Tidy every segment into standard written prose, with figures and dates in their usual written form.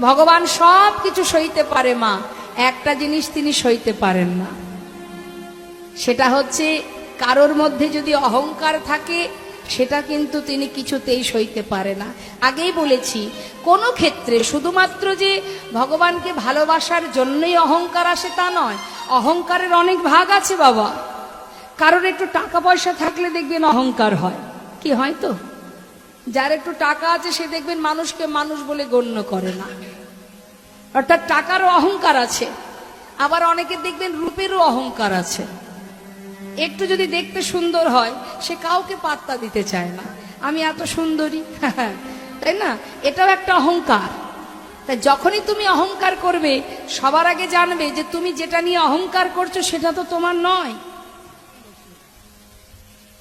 ভগবান সব কিছু সইতে পারে মা, একটা জিনিস তিনি সইতে পারেন না, সেটা হচ্ছে কারোর মধ্যে যদি অহংকার থাকে সেটা কিন্তু তিনি কিছুতেই সইতে পারে না। আগেই বলেছি, কোনো ক্ষেত্রে শুধুমাত্র যে ভগবানকে ভালোবাসার জন্যই অহংকার আসে তা নয়, অহংকারের অনেক ভাগ আছে বাবা। কারোর একটু টাকা পয়সা থাকলে দেখবেন অহংকার হয়, কি হয় তো? যার একটু টাকা আছে সে দেখবেন মানুষকে মানুষ বলে গণ্য করে না, অর্থাৎ টাকারও অহংকার আছে। আবার অনেকে দেখবেন রূপেরও অহংকার আছে, একটু যদি দেখতে সুন্দর হয় সে কাউকে পাত্তা দিতে চায় না, আমি এত সুন্দরী তাই না, এটাও একটা অহংকার। তাই যখনই তুমি অহংকার করবে সবার আগে জানবে যে তুমি যেটা নিয়ে অহংকার করছো সেটা তো তোমার নয়।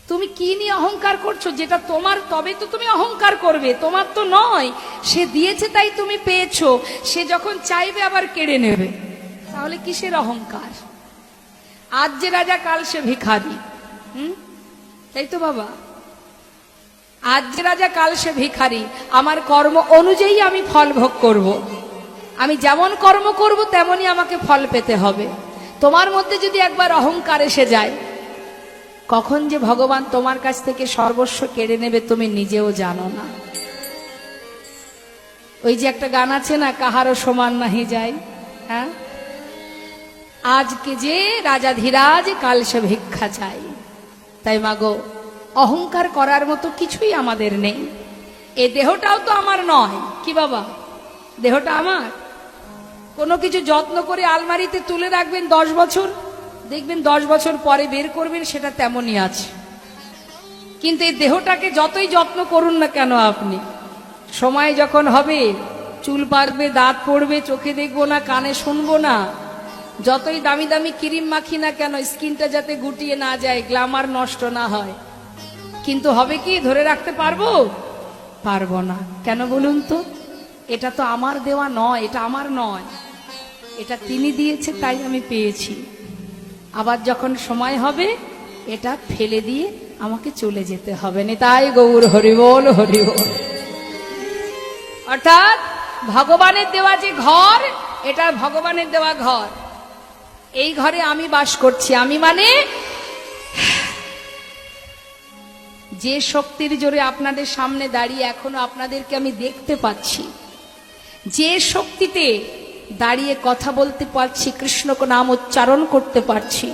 তুমি কি নিয়ে অহংকার করছো যেটা তোমার, তবে তো তুমি অহংকার করবে, তোমার তো নয়। সে দিয়েছে তাই তুমি পেয়েছো, সে যখন চাইবে আবার কেড়ে নেবে, তাহলে কিসের অহংকার? আজ যে রাজা কাল সে ভিখারি, তাই তো বাবা? আজ যে রাজা কাল সে ভিখারি, আমার কর্ম অনুযায়ী আমি ফল ভোগ করব, আমি যেমন কর্ম করব তেমনই আমাকে ফল পেতে হবে। তোমার মধ্যে যদি একবার অহংকার এসে যায়, কখন যে ভগবান তোমার কাছ থেকে সর্বস্ব কেড়ে নেবে তুমি নিজেও জানো না। ওই যে একটা গান আছে না, কাহারও সমান নাহি যায়, হ্যাঁ, আজকে যে রাজাধিরাজ কাল সে ভিক্ষা চাই। তাই মাগো, অহংকার করার মতো কিছুই আমাদের নেই। এ দেহটাও তো আমার নয়, কি বাবা? দেহটা আমার। কোনো কিছু যত্ন করে আলমারিতে তুলে রাখবেন 10 বছর, দেখবেন 10 বছর পরে বের করবেন সেটা তেমনই আছে। কিন্তু এই দেহটাকে যতই যত্ন করুন না কেন আপনি, সময় যখন হবে চুল পাকবে, দাঁত পড়বে, চোখে দেখবো না, কানে শুনবো না, যতই দামি দামি ক্রিম মাখি না কেন স্কিনটা যাতে গুটিয়ে না যায়, গ্ল্যামার নষ্ট না হয়, কিন্তু হবে কি, ধরে রাখতে পারবো? পারবো না। কেন বলুন তো? এটা তো আমার দেওয়া নয়, এটা আমার নয়, এটা তিনি দিয়েছে তাই আমি পেয়েছি। আবার যখন সময় হবে এটা ফেলে দিয়ে আমাকে চলে যেতে হবে না। তাই গৌর হরিবোল হরিবোল। অর্থাৎ ভগবানের দেওয়া যে ঘর, এটা ভগবানের দেওয়া ঘর, এই ঘরে আমি বাস করছি। আমি মানে যে শক্তির জোরে আপনাদের সামনে দাঁড়িয়ে এখনো আপনাদেরকে আমি দেখতে পাচ্ছি, যে শক্তিতে দাঁড়িয়ে কথা বলতে পারছি, কৃষ্ণ নাম উচ্চারণ করতে পারছি,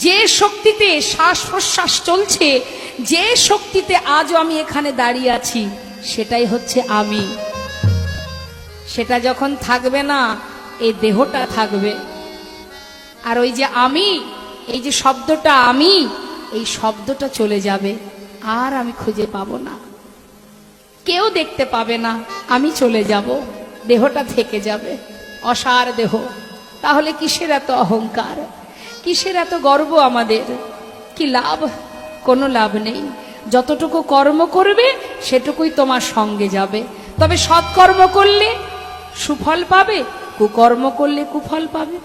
যে শক্তিতে শ্বাস প্রশ্বাস চলছে, যে শক্তিতে আজও আমি এখানে দাঁড়িয়ে আছি, সেটাই হচ্ছে আমি। সেটা যখন থাকবে না, এই দেহটা থাকবে। আর ওই যে আমি, এই যে শব্দটা আমি, এই শব্দটা চলে যাবে, আর আমি খুঁজে পাবো না, কেউ দেখতে পাবে না, আমি চলে যাব, দেহটা থেকে যাবে, অসার দেহ। তাহলে কিসের এত অহংকার, কিসের এত গর্ব আমাদের? কি লাভ? কোনো লাভ নেই। যতটুকু কর্ম করবে সেটুকুই তোমার সঙ্গে যাবে। তবে সৎকর্ম করলে সুফল পাবে, কুকর্ম করলে কুফল পাবে।